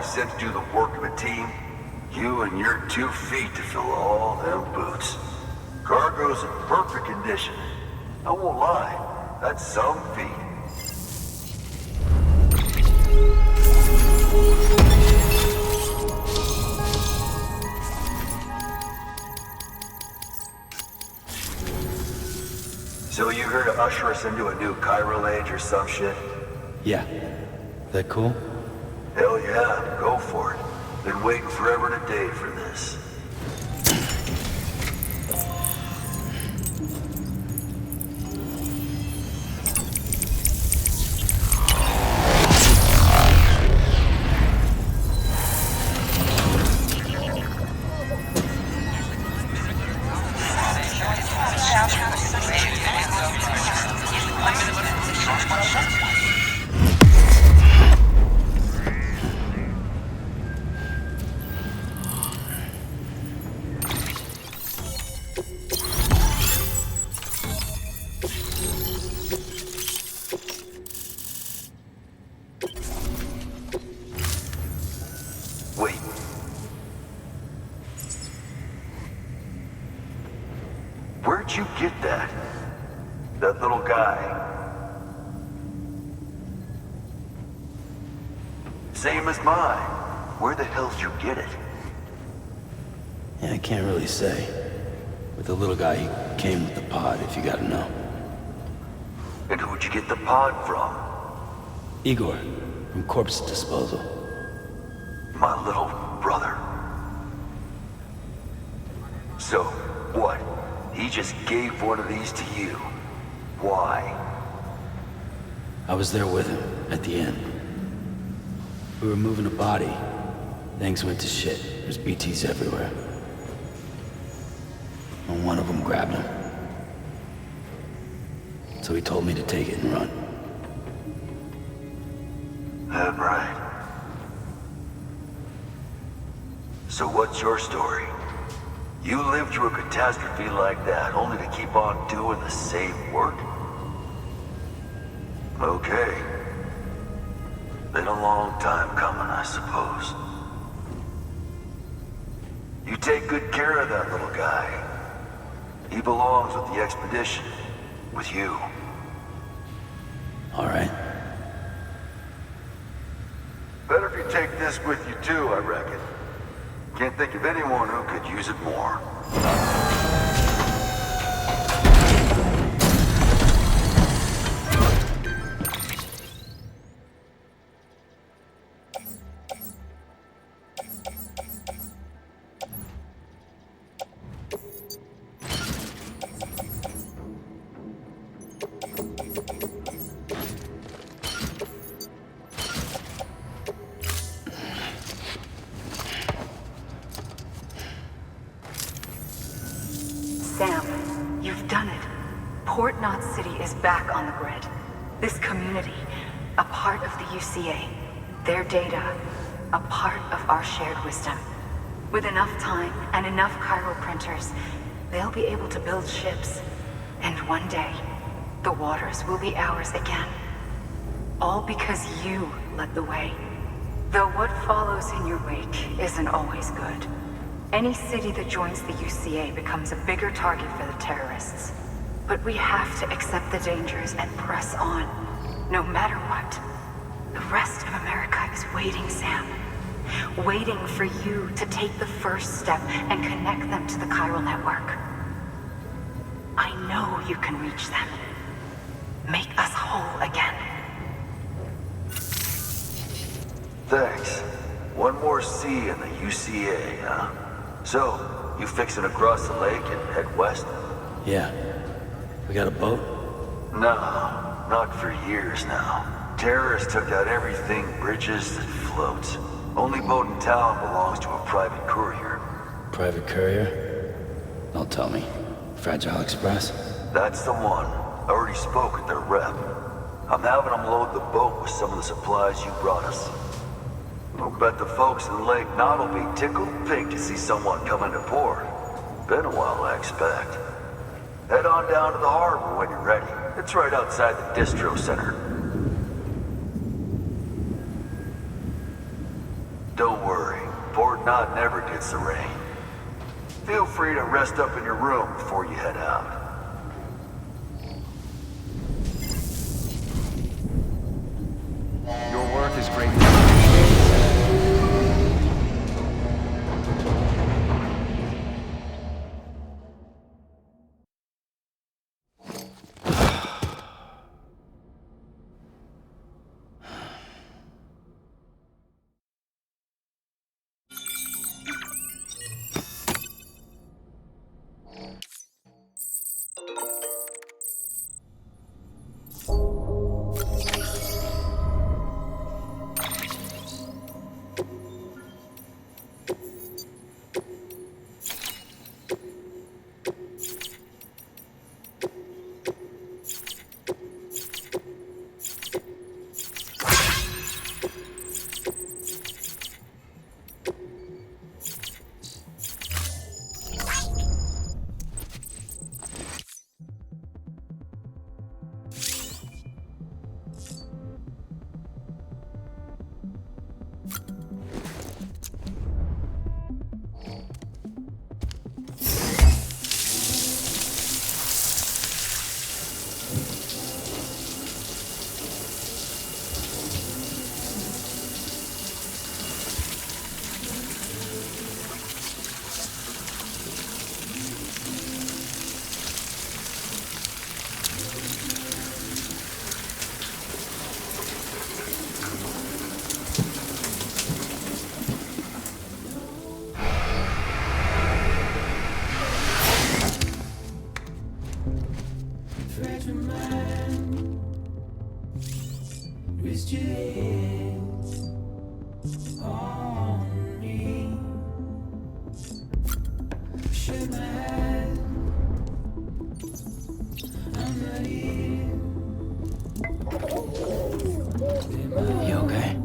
sent to do the work of a team, you and your 2 feet to fill all them boots. Cargo's in perfect condition. I won't lie, that's some feat. So you here to usher us into a new chiral age or some shit? Yeah. That cool? Hell yeah, go for it. Been waiting forever and a day for this. Wait. Where'd you get that? That little guy? Same as mine. Where the hell did you get it? Yeah, I can't really say. With the little guy, he came with the pod, if you gotta know. And who'd you get the pod from? Igor, from Corpse Disposal. My little brother. So, what? He just gave one of these to you. Why? I was there with him, at the end. We were moving a body. Things went to shit. There's BTs everywhere. And one of them grabbed him. So he told me to take it and run. That right. So what's your story? You lived through a catastrophe like that, only to keep on doing the same work? Okay. Been a long time coming, I suppose. You take good care of that little guy. He belongs with the expedition. With you. All right. Better if you take this with you too, I reckon. Can't think of anyone who could use it more. Sam, you've done it. Port Knot City is back on the grid. This community, a part of the UCA. Their data, a part of our shared wisdom. With enough time and enough chiral printers, they'll be able to build ships. And one day, the waters will be ours again. All because you led the way. Though what follows in your wake isn't always good. Any city that joins the UCA becomes a bigger target for the terrorists. But we have to accept the dangers and press on, no matter what. The rest of America is waiting, Sam. Waiting for you to take the first step and connect them to the chiral network. I know you can reach them. Make us whole again. Thanks. One more C in the UCA, huh? So, you fixing to cross the lake and head west? Yeah. We got a boat? No, not for years now. Terrorists took out everything bridges that floats. Only boat in town belongs to a private courier. Private courier? Don't tell me. Fragile Express? That's the one. I already spoke with their rep. I'm having them load the boat with some of the supplies you brought us. I'll bet the folks in the lake Knot will be tickled pink to see someone come into port. Been a while, I expect. Head on down to the harbor when you're ready. It's right outside the distro center. Don't not never gets the rain. Feel free to rest up in your room before you head out. Your work is greatly appreciated. You okay?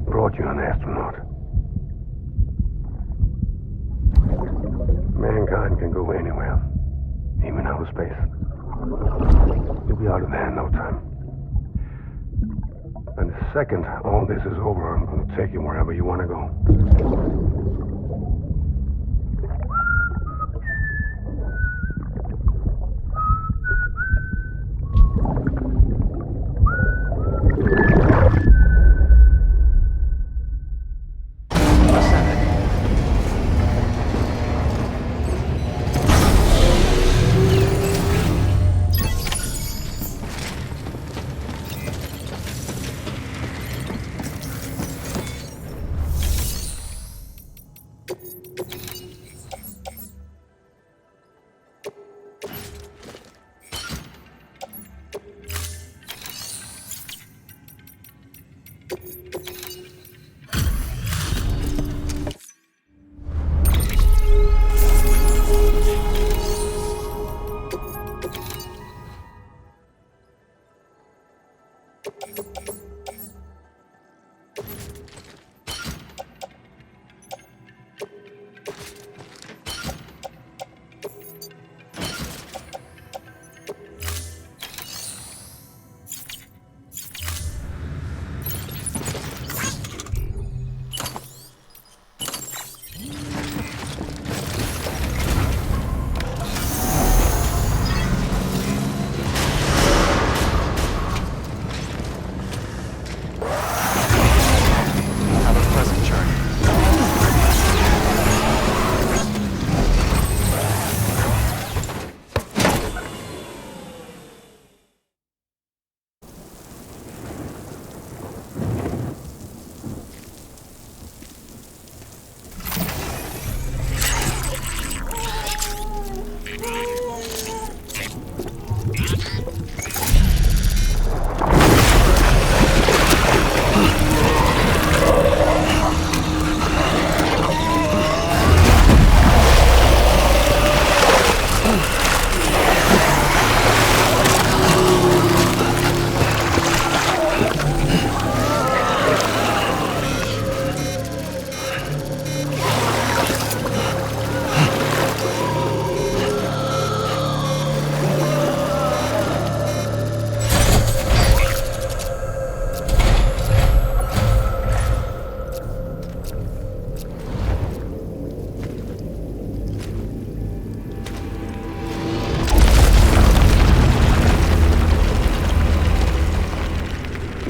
Brought you an astronaut. Mankind can go anywhere, even outer space. You'll be out of there in no time. And the second all this is over, I'm going to take you wherever you want to go.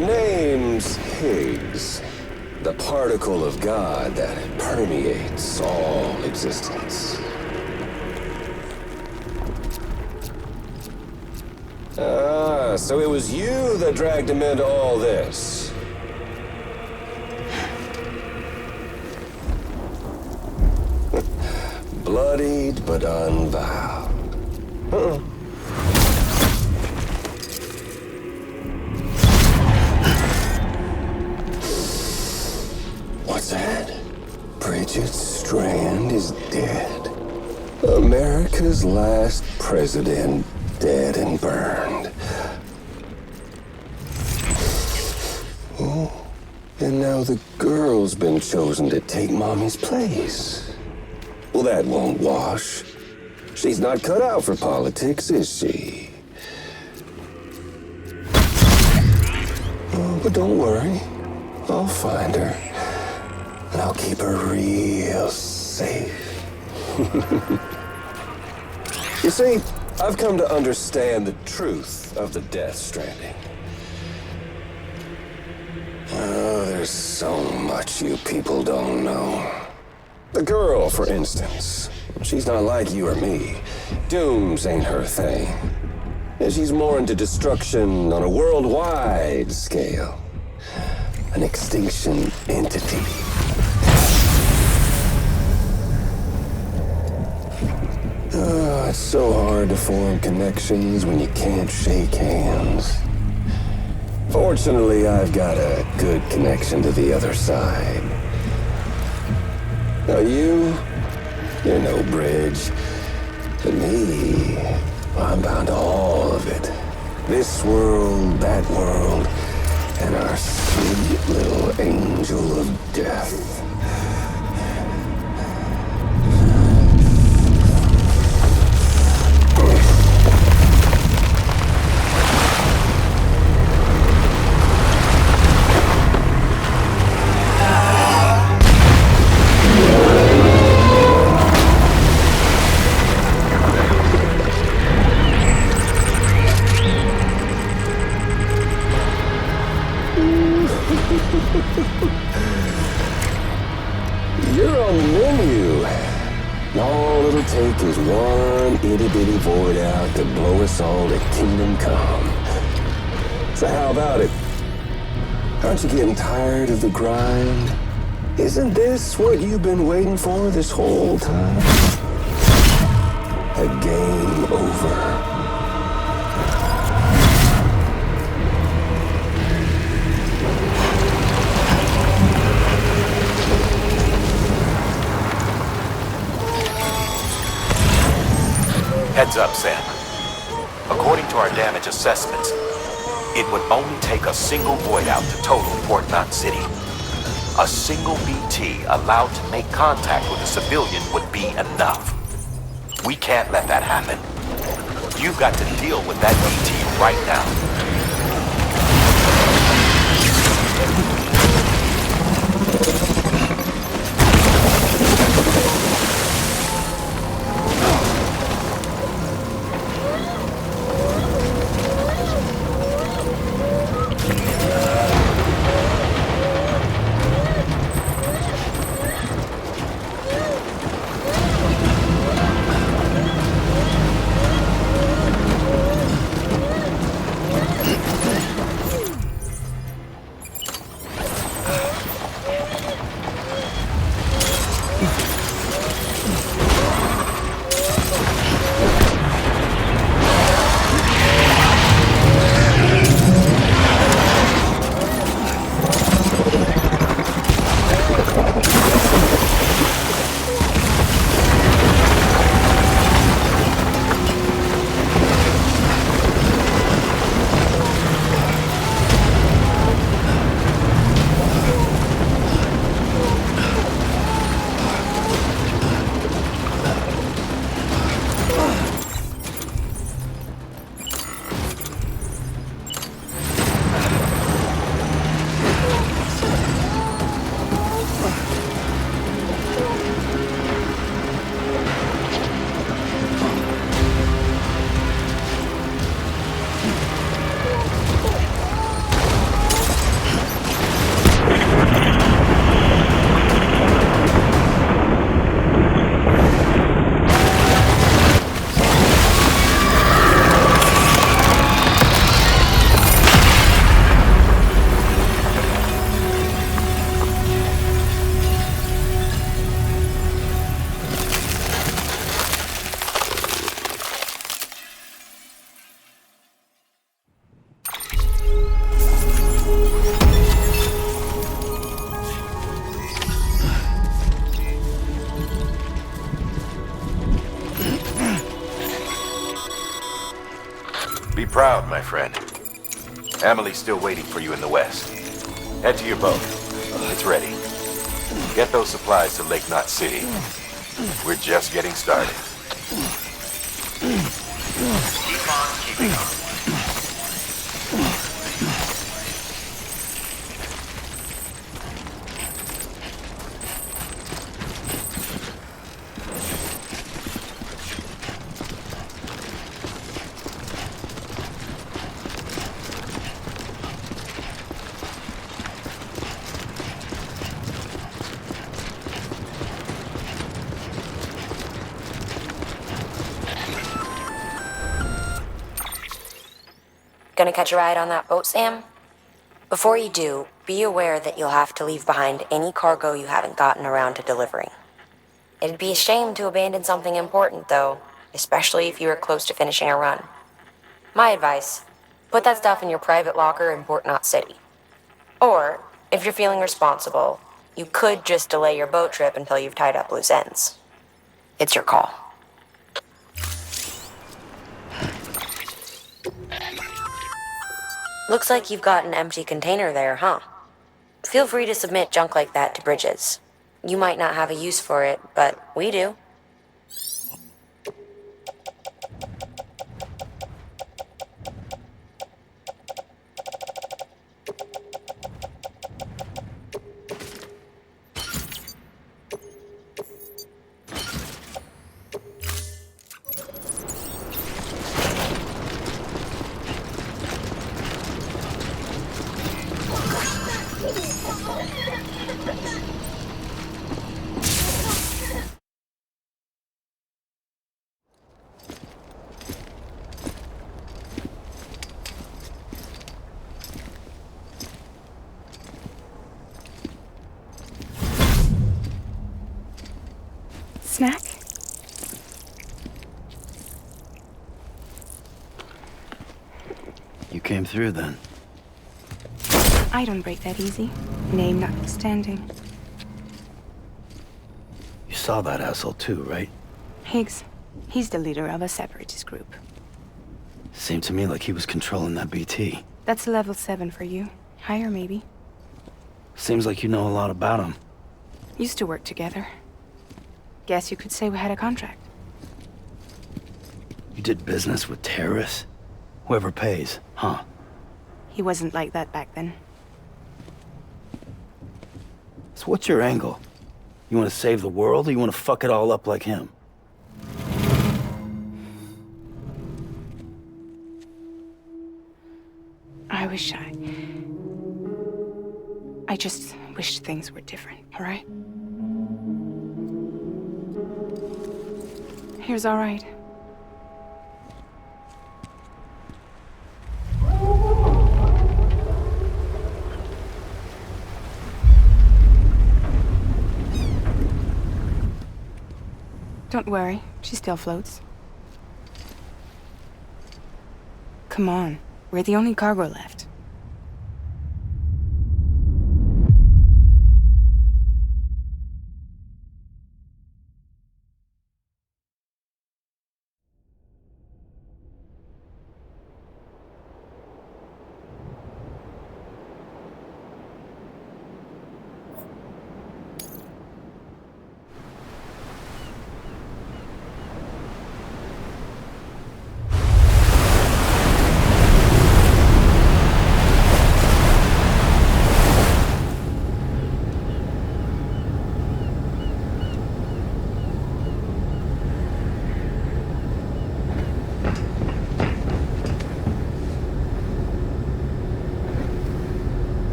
The name's Higgs, the particle of God that permeates all existence. Ah, so it was you that dragged him into all this. Bloodied but unvowed. What's that? Bridget Strand is dead. America's last president dead and burned. Oh, and now the girl's been chosen to take Mommy's place. Well, that won't wash. She's not cut out for politics, is she? Oh, but don't worry. I'll find her. And I'll keep her real safe. You see, I've come to understand the truth of the Death Stranding. Oh, there's so much you people don't know. The girl, for instance, she's not like you or me. Dooms ain't her thing. And she's more into destruction on a worldwide scale. An extinction entity. Oh, it's so hard to form connections when you can't shake hands. Fortunately, I've got a good connection to the other side. Now you're no bridge. But me, I'm bound to all of it. This world, that world, and our sweet little angel of death. You're on the menu. All it'll take is one itty-bitty void out to blow us all to kingdom come. So how about it? Aren't you getting tired of the grind? Isn't this what you've been waiting for this whole time? A game over. Heads up, Sam. According to our damage assessments, it would only take a single void out to total Port Knot City. A single BT allowed to make contact with a civilian would be enough. We can't let that happen. You've got to deal with that BT right now. Be proud, my friend. Emily's still waiting for you in the west. Head to your boat. It's ready. Get those supplies to Lake Knot City. We're just getting started. Keep on keeping on. Gonna catch a ride on that boat, Sam? Before you do, be aware that you'll have to leave behind any cargo you haven't gotten around to delivering. It'd be a shame to abandon something important, though, especially if you are close to finishing a run. My advice, put that stuff in your private locker in Port Knot City. Or, if you're feeling responsible, you could just delay your boat trip until you've tied up loose ends. It's your call. Looks like you've got an empty container there, huh? Feel free to submit junk like that to Bridges. You might not have a use for it, but we do. Snack? You came through then. I don't break that easy. Name notwithstanding. You saw that asshole too, right? Higgs. He's the leader of a separatist group. Seemed to me like he was controlling that BT. That's level 7 for you. Higher, maybe. Seems like you know a lot about him. Used to work together. Guess you could say we had a contract. You did business with terrorists? Whoever pays, huh? He wasn't like that back then. So what's your angle? You want to save the world, or you want to fuck it all up like him? I just wish things were different, all right? Here's all right. Don't worry, she still floats. Come on, we're the only cargo left.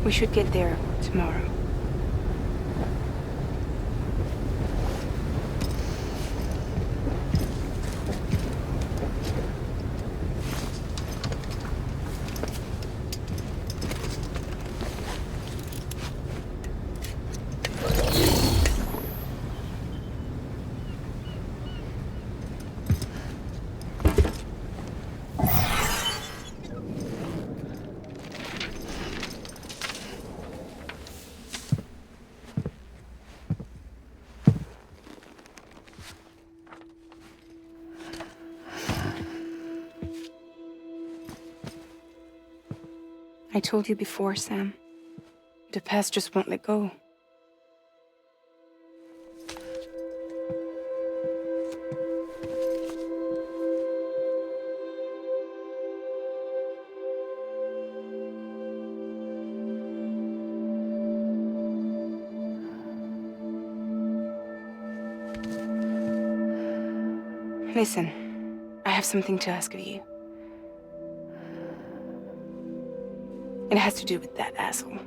We should get there tomorrow. told you before, Sam. The past just won't let go. Listen, I have something to ask of you. It has to do with that asshole,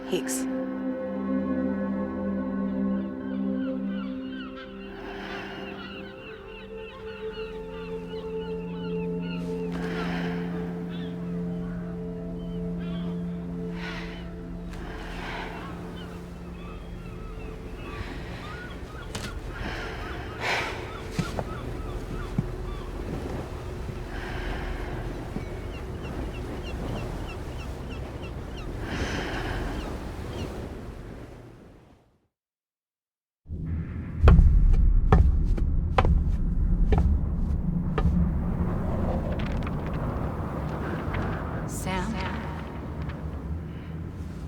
Higgs.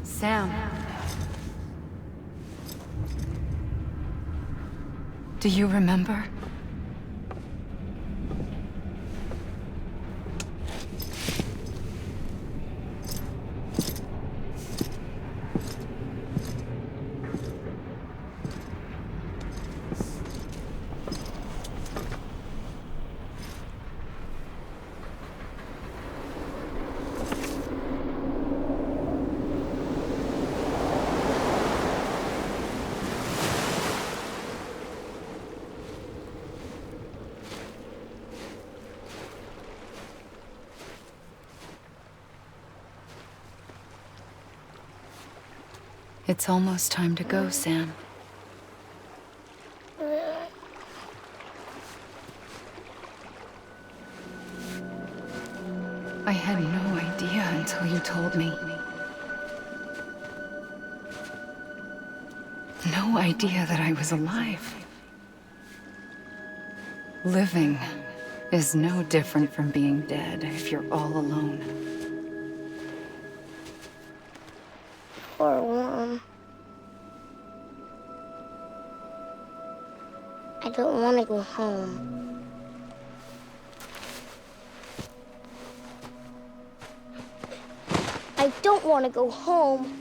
Sam. Do you remember? It's almost time to go, Sam. I had no idea until you told me. No idea that I was alive. Living is no different from being dead if you're all alone. Poor Mom. I don't want to go home. I don't want to go home.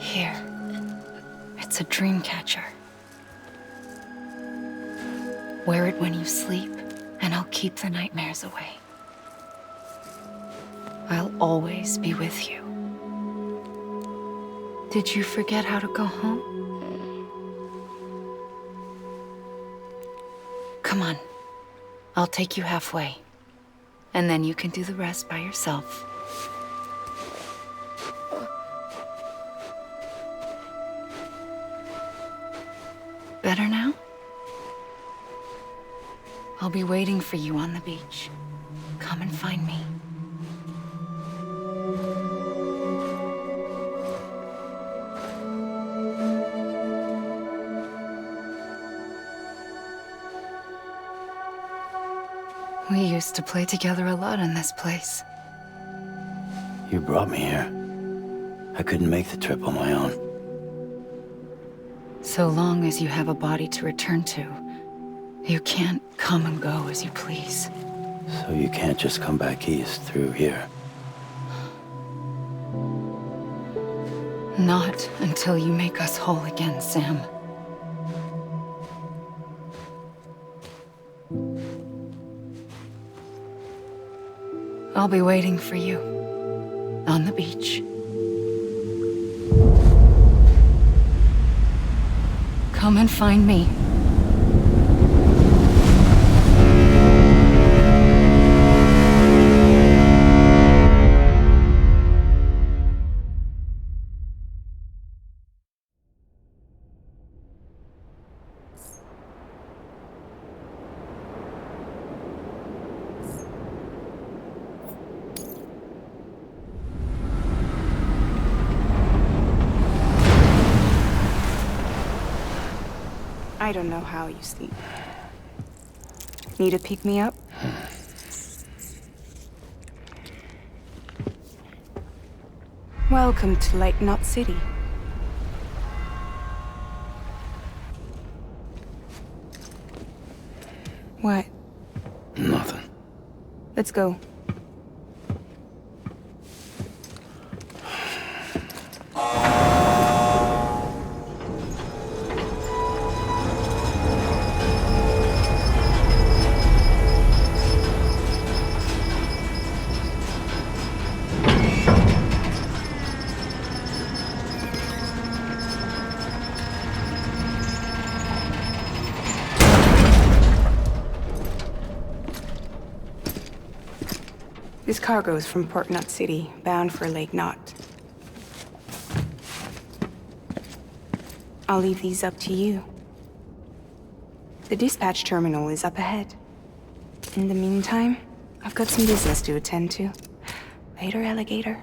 Here. It's a dream catcher. Wear it when you sleep, and I'll keep the nightmares away. I'll always be with you. Did you forget how to go home? Come on. I'll take you halfway. And then you can do the rest by yourself. Better now? I'll be waiting for you on the beach. Come and find me. We used to play together a lot in this place. You brought me here. I couldn't make the trip on my own. So long as you have a body to return to, you can't come and go as you please. So you can't just come back east through here? Not until you make us whole again, Sam. I'll be waiting for you on the beach. Come and find me. I don't know how you sleep. Need a pick-me-up? Welcome to Lake Knot City. What? Nothing. Let's go. This cargo is from Port Knot City, bound for Lake Knot. I'll leave these up to you. The dispatch terminal is up ahead. In the meantime, I've got some business to attend to. Later, alligator.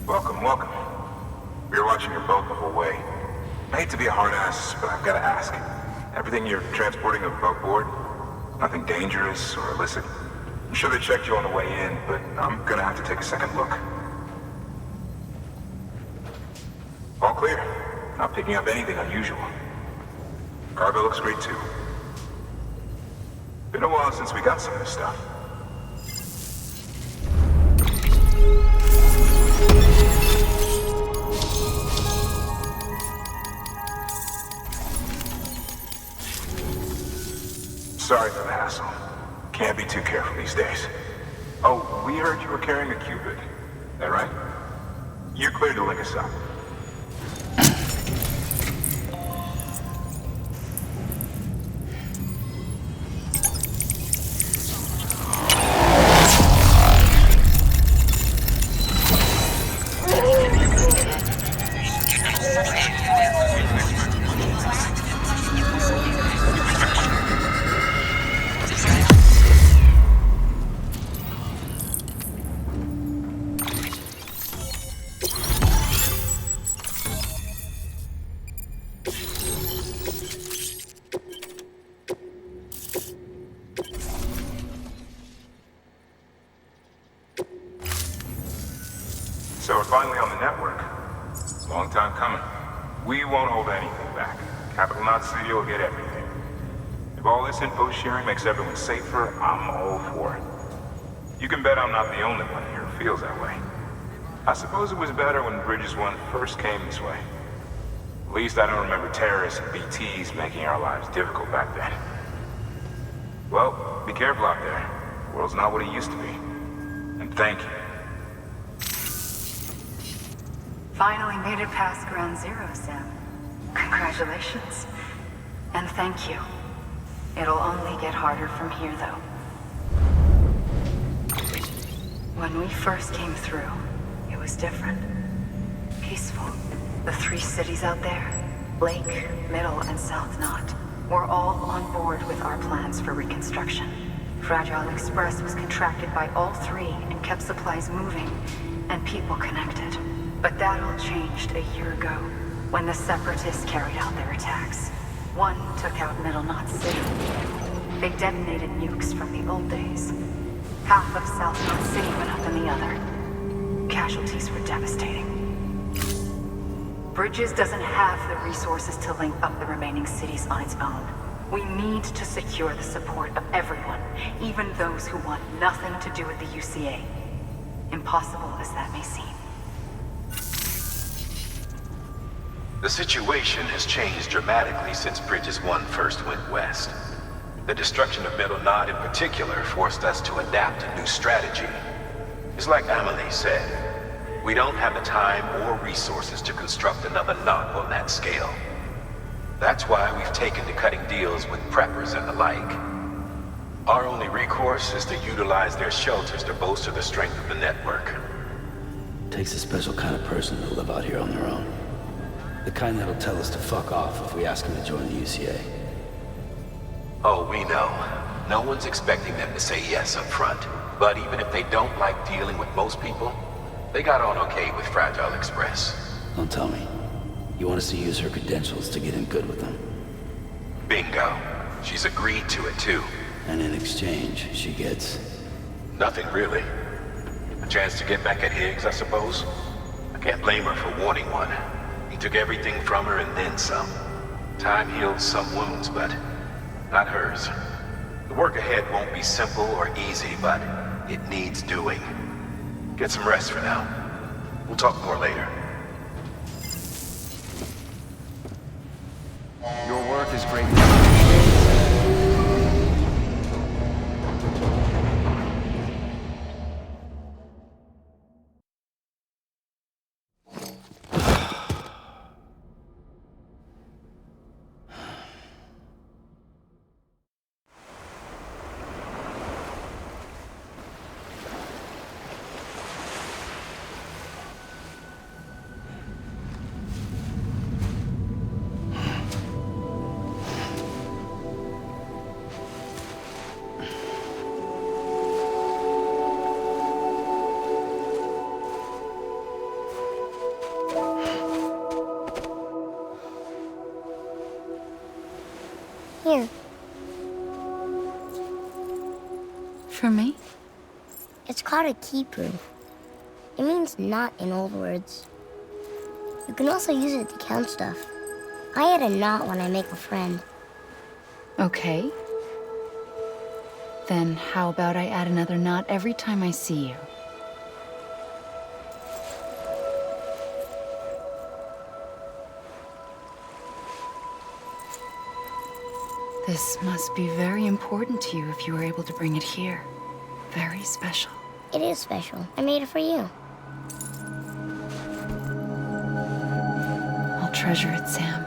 Welcome, welcome. We were watching your boat the whole way. I hate to be a hard ass, but I've got to ask. Everything you're transporting above board? Nothing dangerous or illicit? I'm sure they checked you on the way in, but I'm gonna have to take a second look. All clear. Not picking up anything unusual. Cargo looks great too. Been a while since we got some of this stuff. Sorry for the hassle. Can't be too careful these days. Oh, we heard you were carrying a Cupid. That right? You're clear to link us up. So we're finally on the network. Long time coming. We won't hold anything back. Capital Knot City will get everything. If all this info sharing makes everyone safer, I'm all for it. You can bet I'm not the only one here who feels that way. I suppose it was better when Bridges 1 first came this way. At least I don't remember terrorists and BTs making our lives difficult back then. Well, be careful out there. The world's not what it used to be. And thank you. Finally made it past ground zero, Sam. Congratulations. And thank you. It'll only get harder from here, though. When we first came through, it was different. Peaceful. The 3 cities out there, Lake, Middle, and South Knot, were all on board with our plans for reconstruction. Fragile Express was contracted by all 3 and kept supplies moving and people connected. But that all changed a year ago, when the Separatists carried out their attacks. One took out Middle Knot City. They detonated nukes from the old days. Half of South Knot City went up in the other. Casualties were devastating. Bridges doesn't have the resources to link up the remaining cities on its own. We need to secure the support of everyone, even those who want nothing to do with the UCA. Impossible as that may seem. The situation has changed dramatically since Bridges 1 first went west. The destruction of Middle Knot in particular forced us to adapt a new strategy. It's like Amelie said, we don't have the time or resources to construct another knot on that scale. That's why we've taken to cutting deals with preppers and the like. Our only recourse is to utilize their shelters to bolster the strength of the network. Takes a special kind of person to live out here on their own. The kind that'll tell us to fuck off if we ask them to join the UCA. Oh, we know. No one's expecting them to say yes up front. But even if they don't like dealing with most people, they got on okay with Fragile Express. Don't tell me. You want us to use her credentials to get in good with them? Bingo. She's agreed to it too. And in exchange, she gets... Nothing really. A chance to get back at Higgs, I suppose? I can't blame her for wanting one. He took everything from her and then some. Time heals some wounds, but not hers. The work ahead won't be simple or easy, but it needs doing. Get some rest for now. We'll talk more later. Your work is great. For me? It's called a keeper. It means knot in old words. You can also use it to count stuff. I add a knot when I make a friend. Okay. Then how about I add another knot every time I see you? This must be very important to you if you were able to bring it here. Very special. It is special. I made it for you. I'll treasure it, Sam.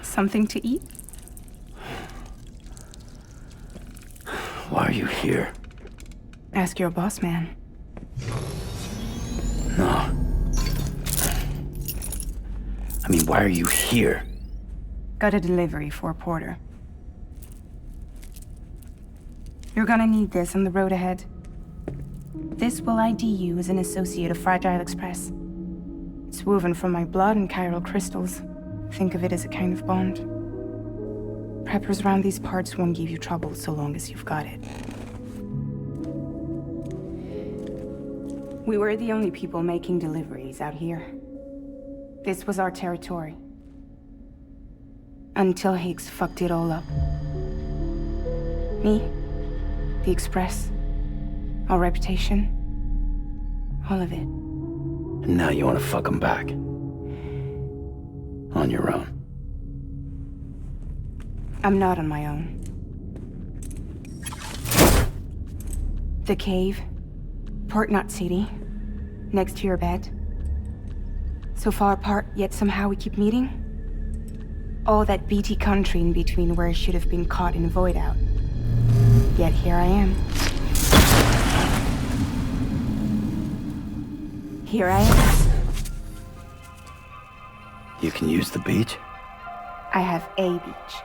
Something to eat? Why are you here? Ask your boss man. No. I mean, why are you here? Got a delivery for Porter. You're gonna need this on the road ahead. This will ID you as an associate of Fragile Express. It's woven from my blood and chiral crystals. Think of it as a kind of bond. Preppers around these parts won't give you trouble so long as you've got it. We were the only people making deliveries out here. This was our territory. Until Higgs fucked it all up. Me, the Express, our reputation, all of it. And now you want to fuck him back. On your own. I'm not on my own. The cave, Port Knot City, next to your bed. So far apart, yet somehow we keep meeting. All that BT country in between where I should have been caught in a void out. Yet here I am. Here I am. You can use the beach? I have a beach.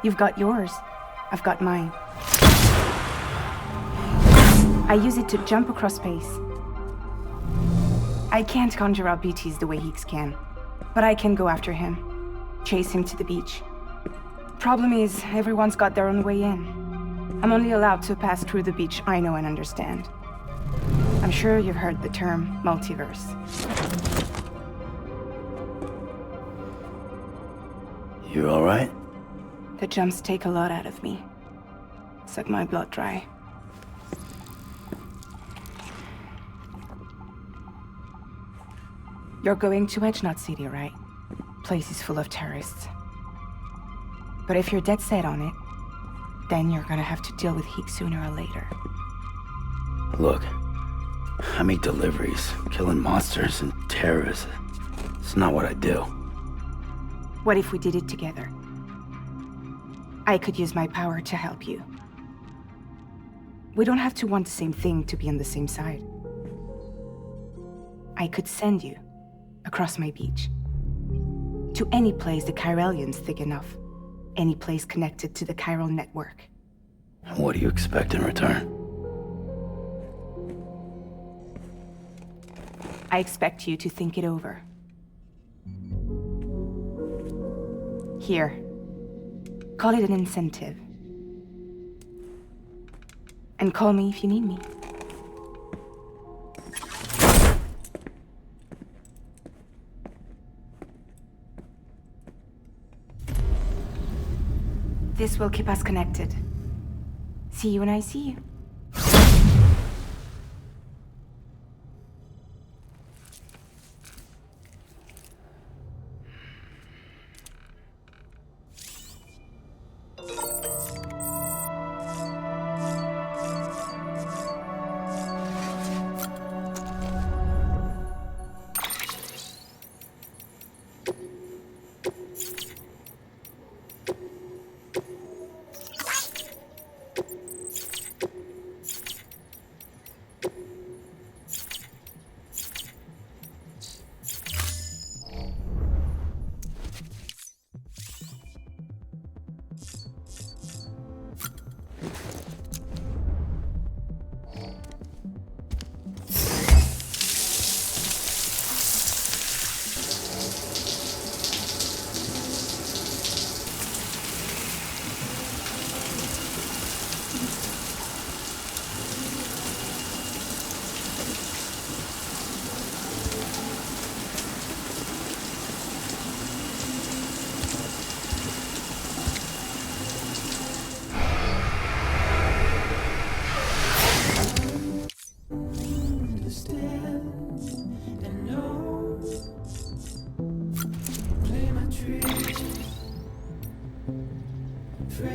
You've got yours. I've got mine. I use it to jump across space. I can't conjure up BTs the way Higgs can, but I can go after him, chase him to the beach. Problem is, everyone's got their own way in. I'm only allowed to pass through the beach I know and understand. I'm sure you've heard the term multiverse. You all right? The jumps take a lot out of me. Suck my blood dry. You're going to HDR City, right? Place is full of terrorists. But if you're dead set on it, then you're gonna have to deal with Higgs sooner or later. Look, I make deliveries, killing monsters and terrorists. It's not what I do. What if we did it together? I could use my power to help you. We don't have to want the same thing to be on the same side. I could send you across my beach. To any place the Chiralian's thick enough. Any place connected to the chiral network. What do you expect in return? I expect you to think it over. Here. Call it an incentive. And call me if you need me. This will keep us connected. See you when I see you.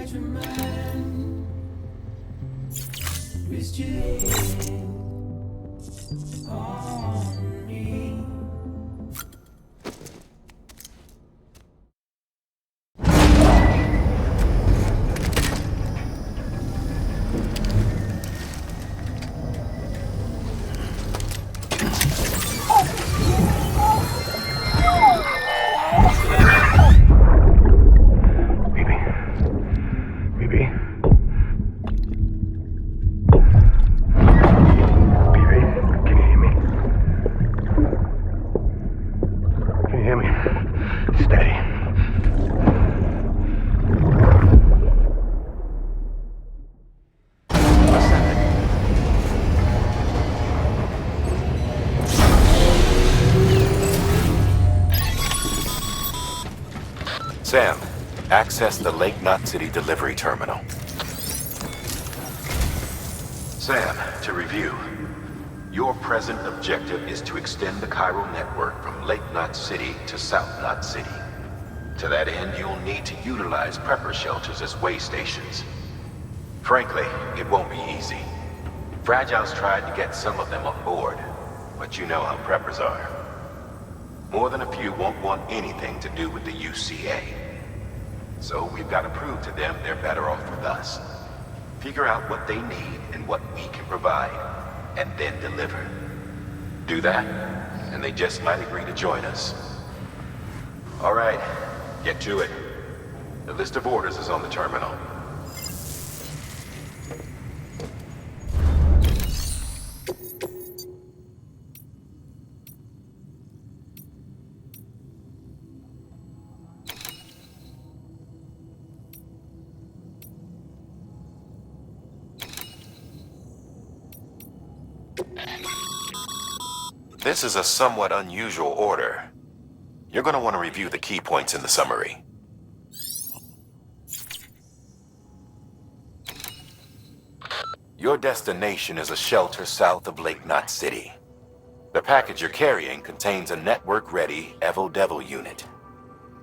change my mind. Risk your head on me. Sam, access the Lake Knot City delivery terminal. Sam, to review. Your present objective is to extend the chiral network from Lake Knot City to South Knot City. To that end, you'll need to utilize prepper shelters as way stations. Frankly, it won't be easy. Fragile's tried to get some of them on board, but you know how preppers are. More than a few won't want anything to do with the UCA. So we've got to prove to them they're better off with us. Figure out what they need and what we can provide, and then deliver. Do that, and they just might agree to join us. All right, get to it. The list of orders is on the terminal. This is a somewhat unusual order. You're going to want to review the key points in the summary. Your destination is a shelter south of Lake Knot City. The package you're carrying contains a network-ready Evo Devil unit,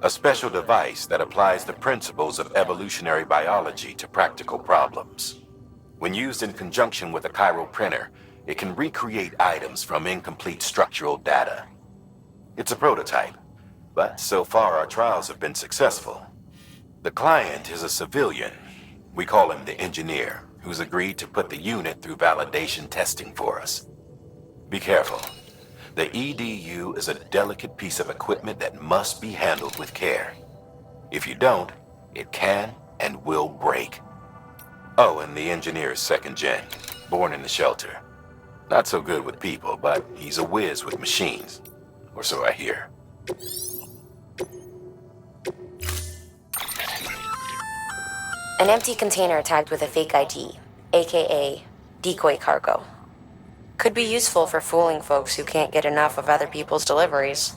a special device that applies the principles of evolutionary biology to practical problems. When used in conjunction with a chiral printer, it can recreate items from incomplete structural data. It's a prototype, but so far our trials have been successful. The client is a civilian. We call him the engineer, who's agreed to put the unit through validation testing for us. Be careful. The EDU is a delicate piece of equipment that must be handled with care. If you don't, it can and will break. Oh, and the engineer is second gen, born in the shelter. Not so good with people, but he's a whiz with machines. Or so I hear. An empty container tagged with a fake ID, aka decoy cargo. Could be useful for fooling folks who can't get enough of other people's deliveries.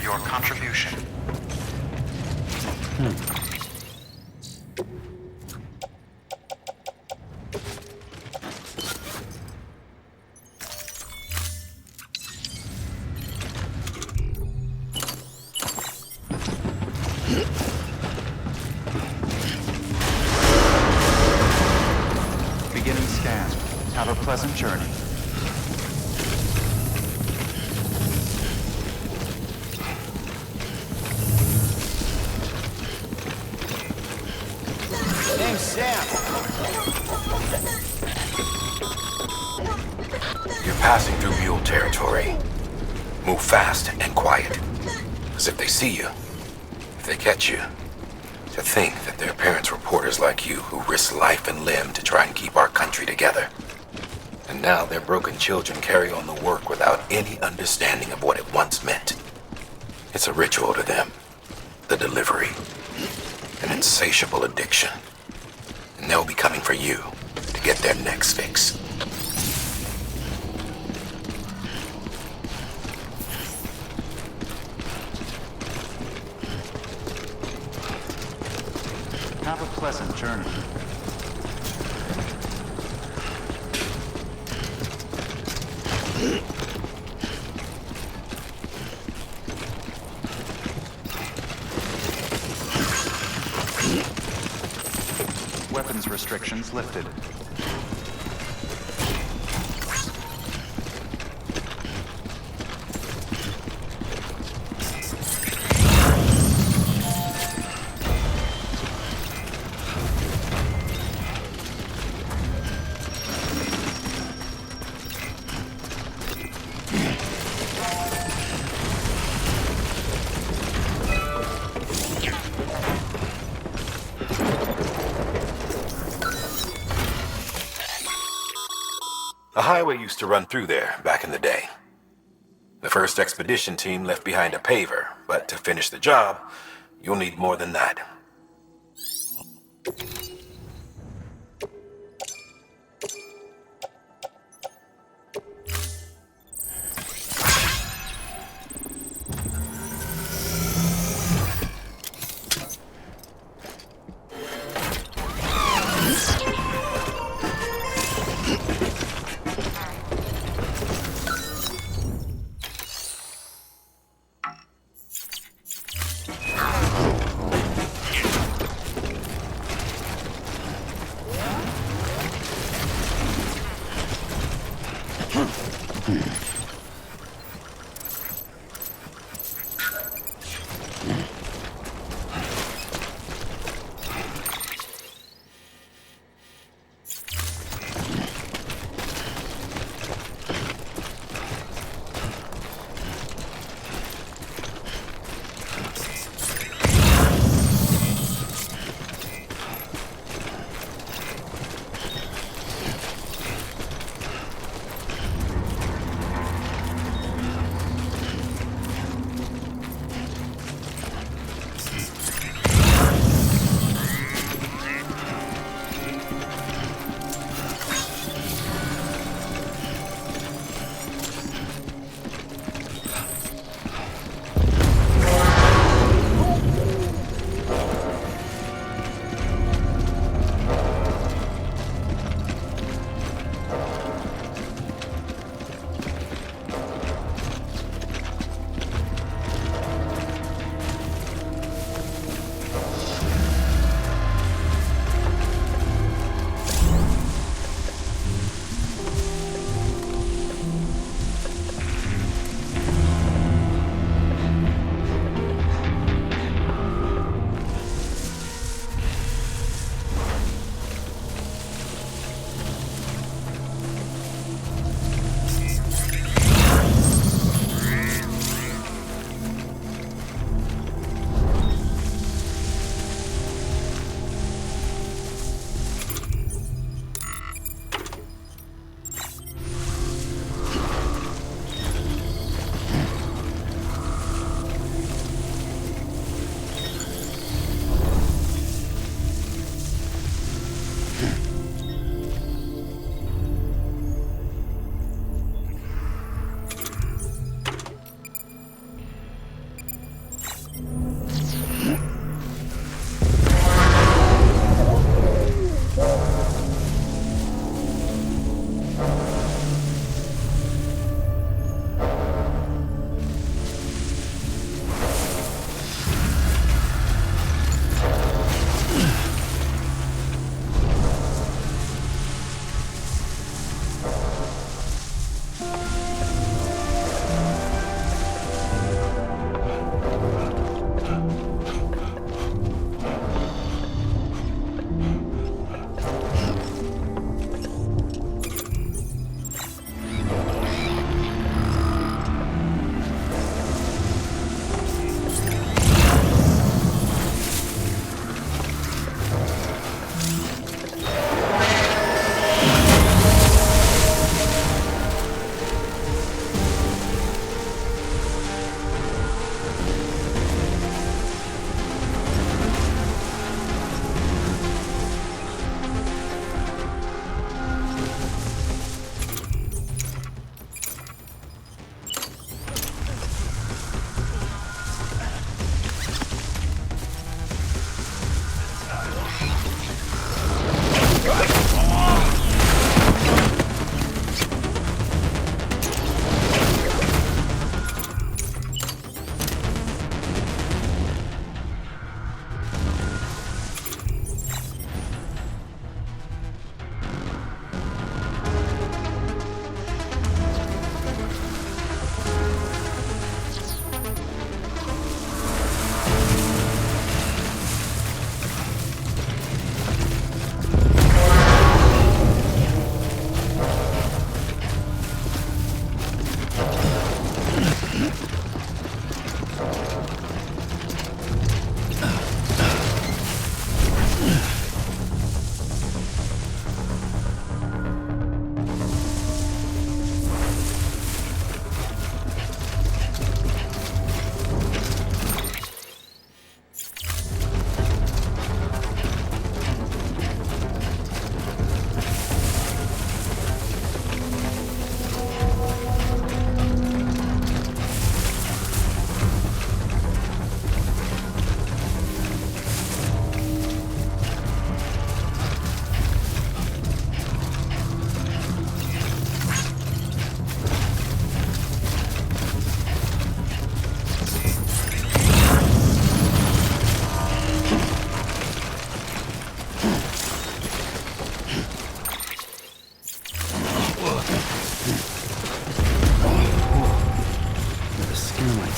your contribution. Beginning scan. Have a pleasant journey. Name's Sam. You're passing through mule territory. Move fast and quiet. Because if they see you, if they catch you, to think that their parents reporters like you who risk life and limb to try and keep our country together. And now their broken children carry on the work without any understanding of what it once meant. It's a ritual to them. The delivery. An insatiable addiction. And they'll be coming for you to get their next fix. Have a pleasant journey. Weapons restrictions lifted. A highway used to run through there back in the day. The first expedition team left behind a paver, but to finish the job, you'll need more than that.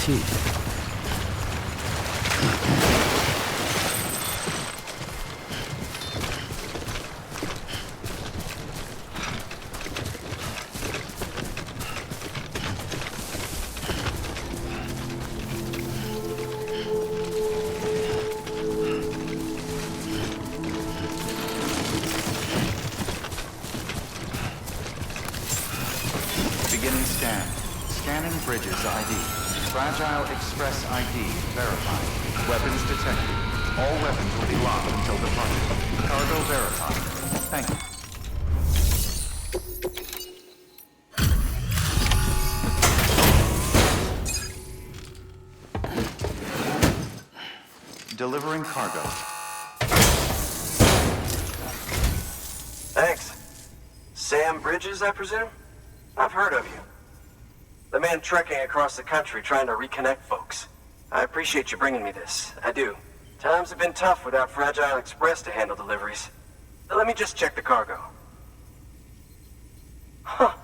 teeth. Beginning scan. Scanning Bridges ID. Fragile Express ID verified. Weapons detected. All weapons will be locked until departure. Cargo verified. Thank you. Delivering cargo. Thanks. Sam Bridges, I presume? I've heard of you. The man trekking across the country trying to reconnect folks. I appreciate you bringing me this. I do. Times have been tough without Fragile Express to handle deliveries. Let me just check the cargo. Huh.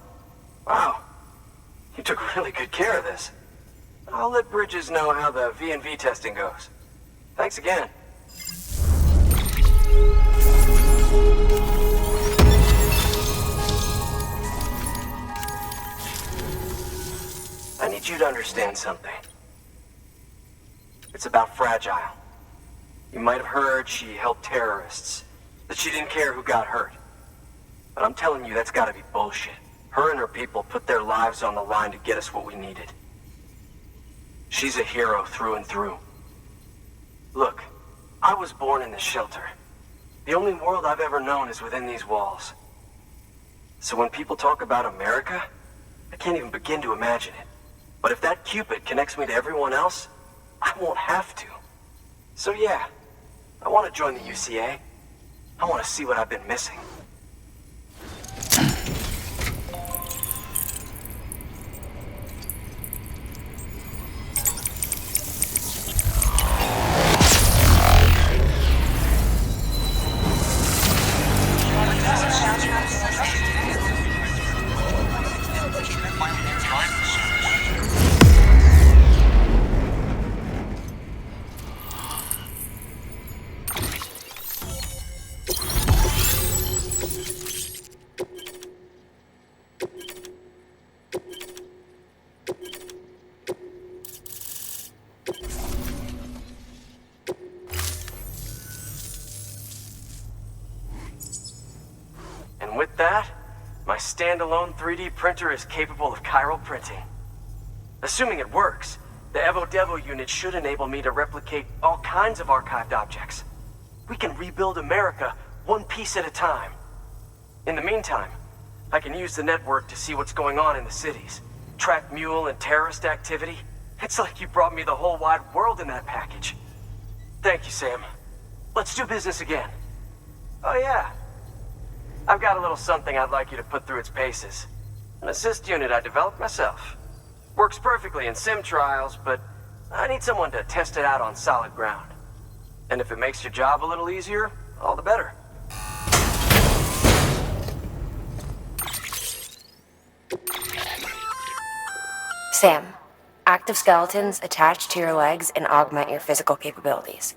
Wow. You took really good care of this. I'll let Bridges know how the V&V testing goes. Thanks again. I need you to understand something. It's about Fragile. You might have heard she helped terrorists, that she didn't care who got hurt. But I'm telling you, that's gotta be bullshit. Her and her people put their lives on the line to get us what we needed. She's a hero through and through. Look, I was born in this shelter. The only world I've ever known is within these walls. So when people talk about America, I can't even begin to imagine it. But if that Cupid connects me to everyone else, I won't have to. So yeah, I want to join the UCA. I want to see what I've been missing. And with that, my standalone 3D printer is capable of chiral printing. Assuming it works, the Evo Devo unit should enable me to replicate all kinds of archived objects. We can rebuild America one piece at a time. In the meantime, I can use the network to see what's going on in the cities, track mule and terrorist activity. It's like you brought me the whole wide world in that package. Thank you, Sam. Let's do business again. Oh yeah. I've got a little something I'd like you to put through its paces. An assist unit I developed myself. Works perfectly in sim trials, but I need someone to test it out on solid ground. And if it makes your job a little easier, all the better. Sam, active skeletons attach to your legs and augment your physical capabilities.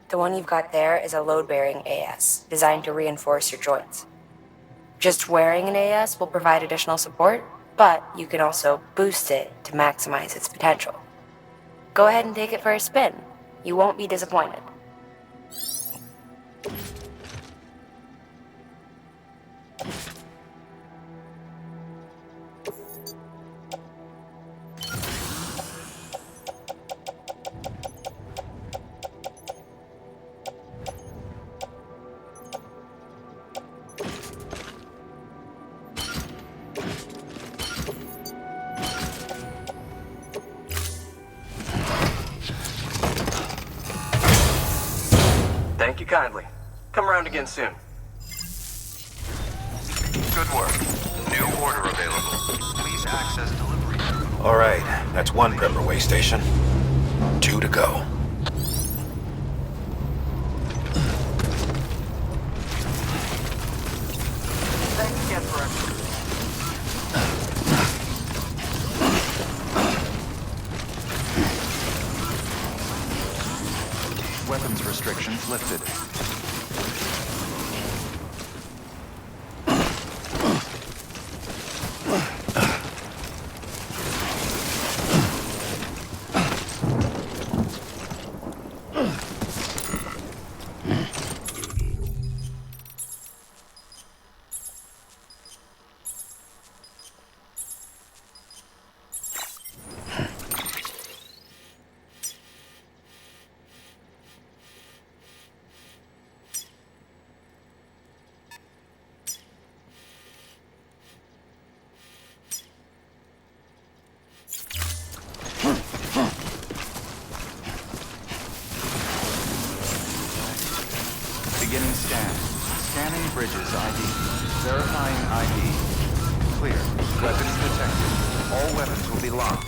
The one you've got there is a load-bearing AS, designed to reinforce your joints. Just wearing an AS will provide additional support, but you can also boost it to maximize its potential. Go ahead and take it for a spin. You won't be disappointed. Thank you kindly. Come around again soon. Good work. New order available. Please access delivery. All right, that's one prepper way station. 2 to go. Thanks again for everything. restrictions lifted. Beginning scan. Scanning bridges ID. Verifying ID. Clear. Weapons detected. All weapons will be locked.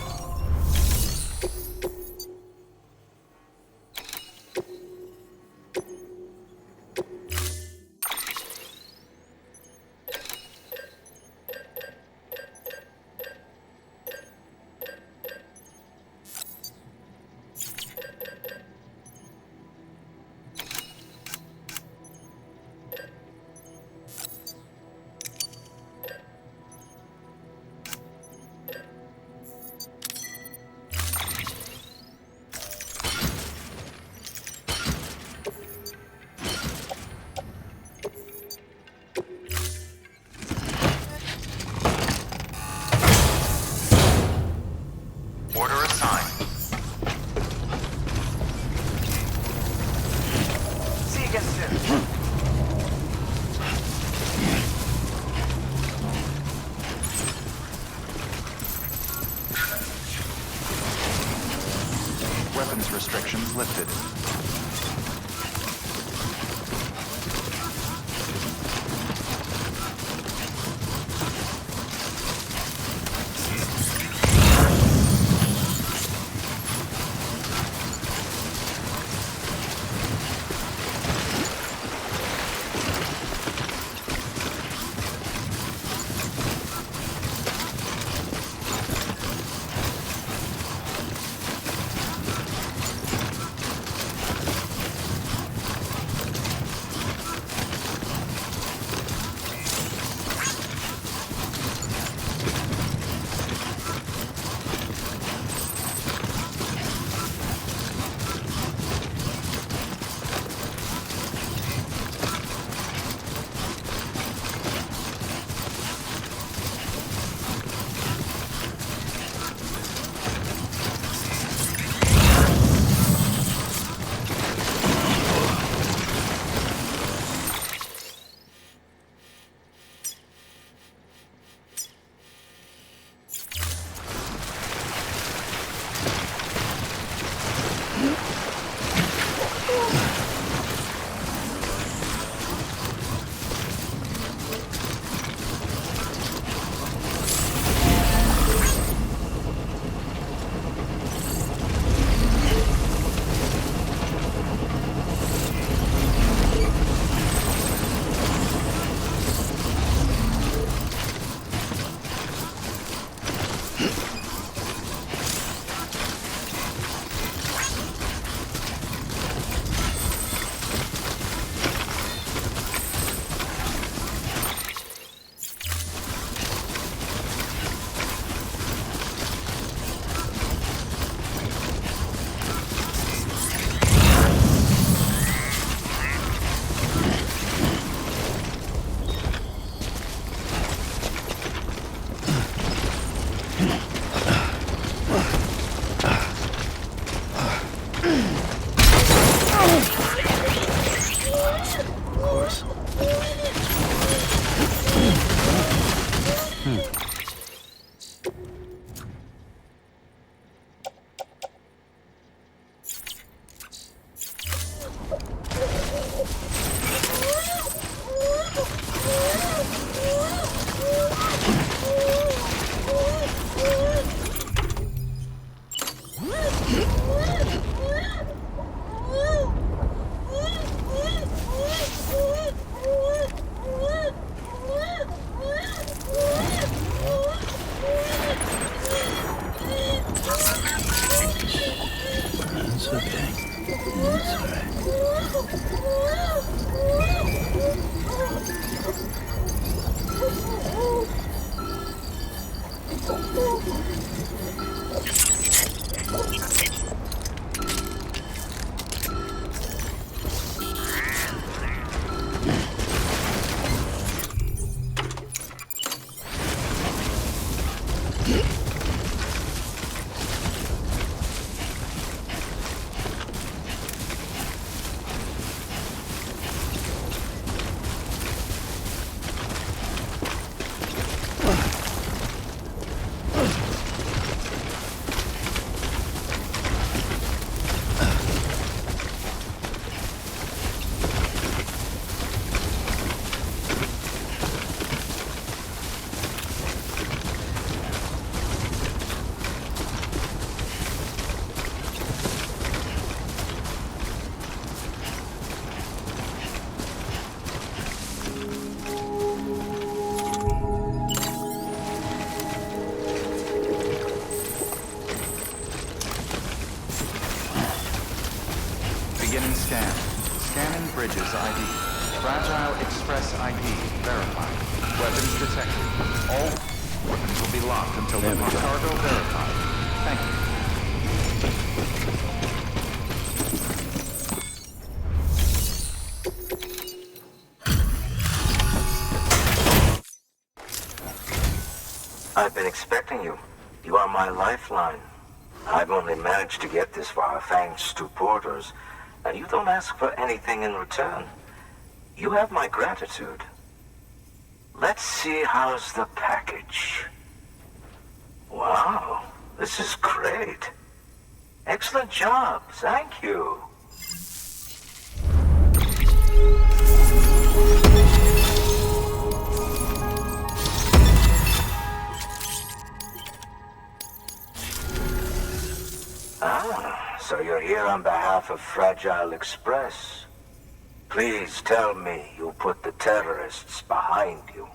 Order assigned. See you again soon. Weapons restrictions lifted. Beginning scan. Scanning Bridges ID. Fragile Express ID verified. Weapons detected. All weapons will be locked until the cargo verified. Thank you. I've been expecting you. You are my lifeline. I've only managed to get this far thanks to porters, and you don't ask for anything in return. You have my gratitude. Let's see how's the package. Wow, this is great. Excellent job, thank you. Ah, so you're here on behalf of Fragile Express. Please tell me you put the terrorists behind you.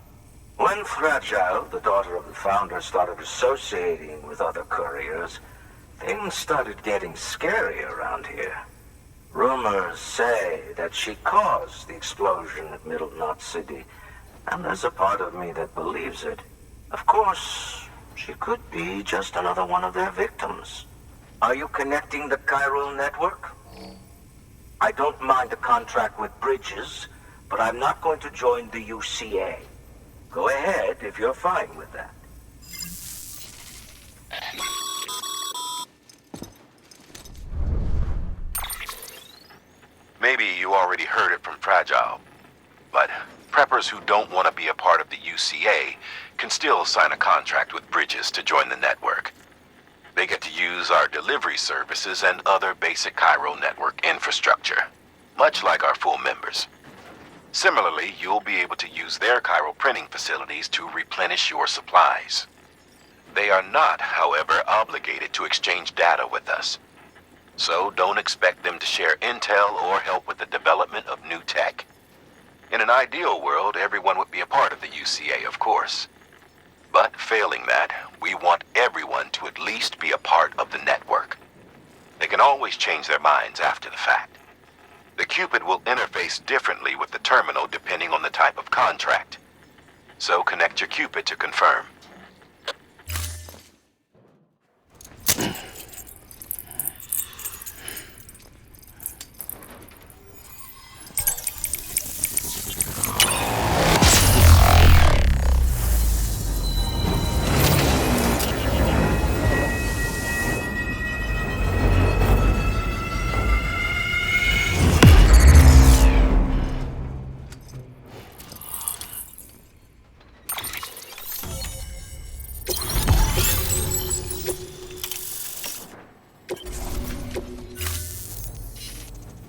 When Fragile, the daughter of the founder, started associating with other couriers, things started getting scary around here. Rumors say that she caused the explosion at Middle Knot City, and there's a part of me that believes it. Of course, she could be just another one of their victims. Are you connecting the chiral network? I don't mind a contract with Bridges, but I'm not going to join the UCA. Go ahead if you're fine with that. Maybe you already heard it from Fragile, but preppers who don't want to be a part of the UCA can still sign a contract with Bridges to join the network. They get to use our delivery services and other basic chiral network infrastructure, much like our full members. Similarly, you'll be able to use their chiral printing facilities to replenish your supplies. They are not, however, obligated to exchange data with us. So don't expect them to share intel or help with the development of new tech. In an ideal world, everyone would be a part of the UCA, of course. But failing that, we want everyone to at least be a part of the network. They can always change their minds after the fact. The Cupid will interface differently with the terminal depending on the type of contract. So connect your Cupid to confirm.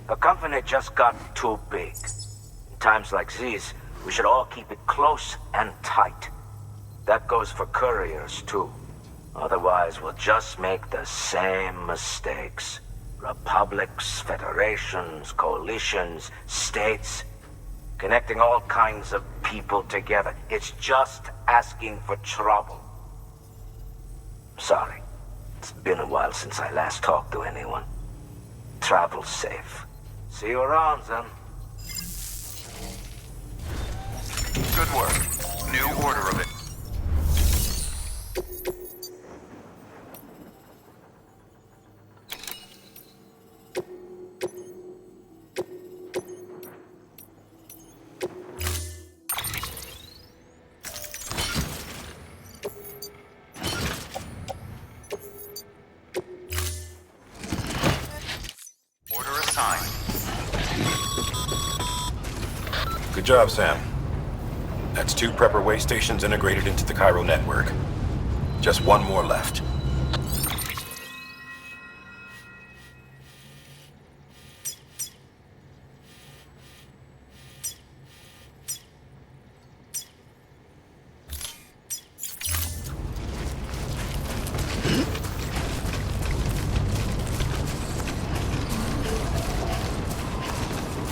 The company just got too big. In times like these, we should all keep it close and tight. That goes for couriers, too. Otherwise, we'll just make the same mistakes. Republics, federations, coalitions, states, connecting all kinds of people together. It's just asking for trouble. Sorry. It's been a while since I last talked to anyone. Travel safe. See you around, then. Good work. New order of it. job, Sam. That's 2 prepper way stations integrated into the Cairo network. Just 1 more left.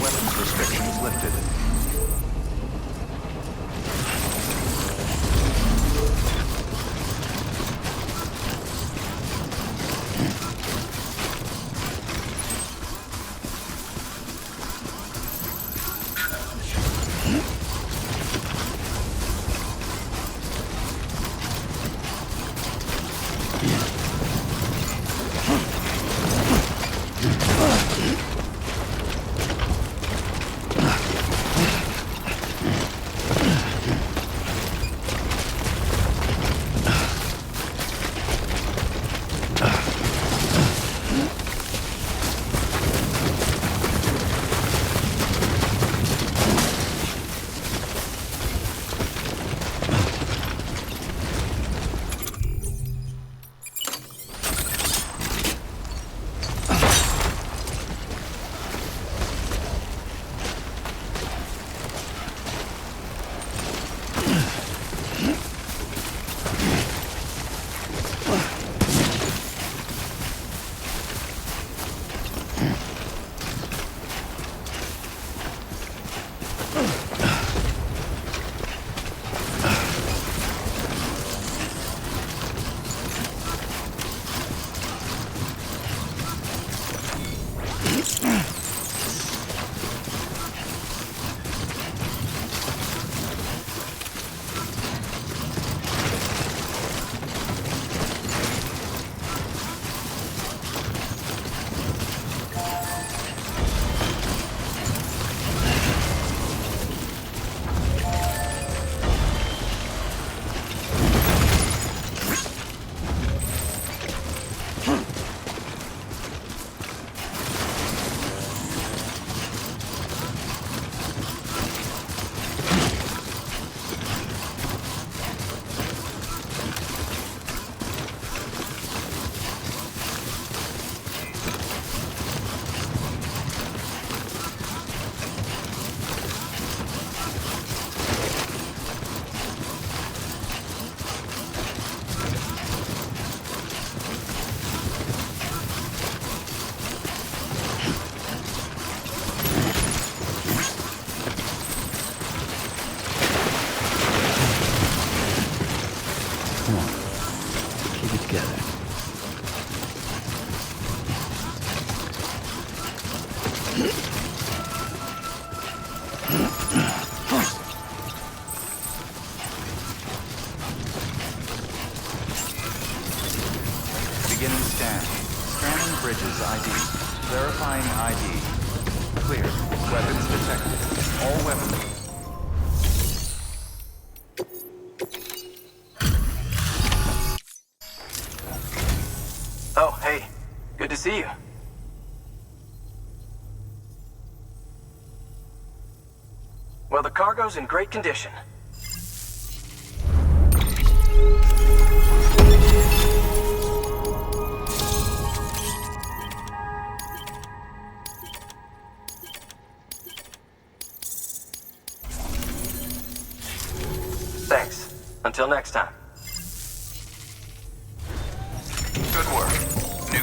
Weapons restrictions lifted. Beginning scan. Scanning bridges ID. Verifying ID. Clear. Weapons detected. All weapons. Oh, hey. Good to see you. Well, the cargo's in great condition. Thanks. Until next time. Good work. New.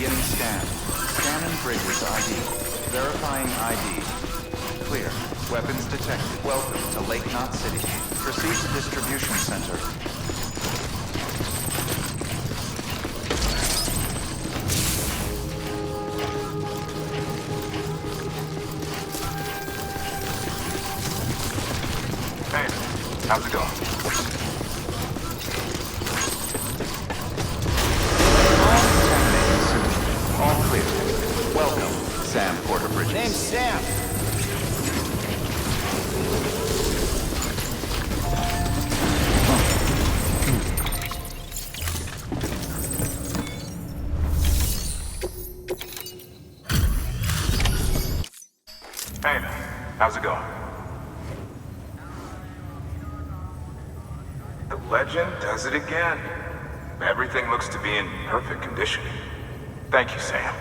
Beginning scan. Scanning bridges ID. Verifying ID. Clear. Weapons detected. Welcome to Lake Knot City. Proceed to distribution center. Hey, how's it going? All clear. Welcome, Sam Porter Bridges. Name's Sam. Hey man, how's it going? The legend does it again. Everything looks to be in perfect condition. Thank you, Sam.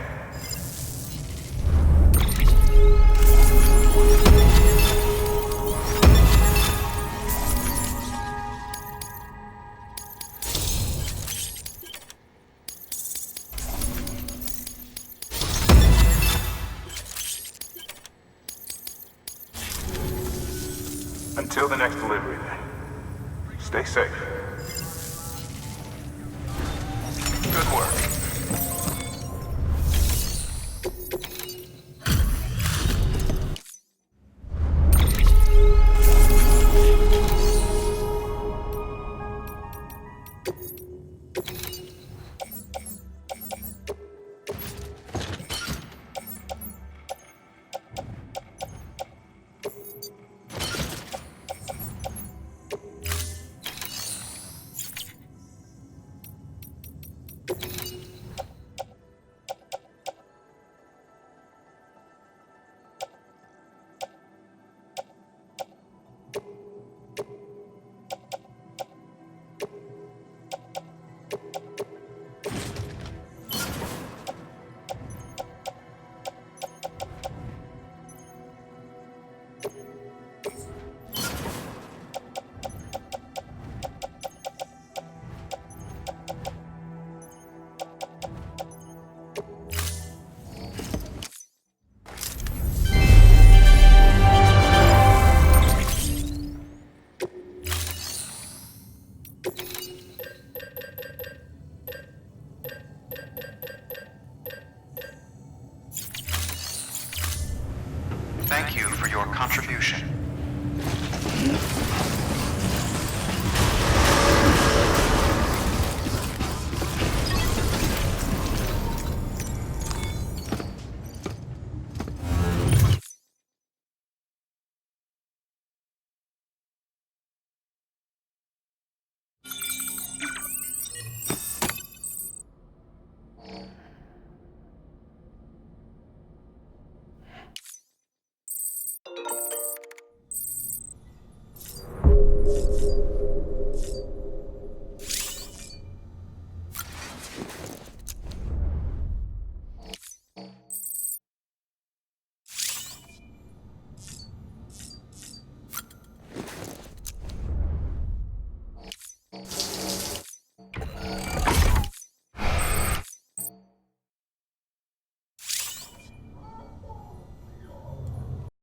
Until the next delivery, then. Stay safe. Good work. Thank you for your contribution.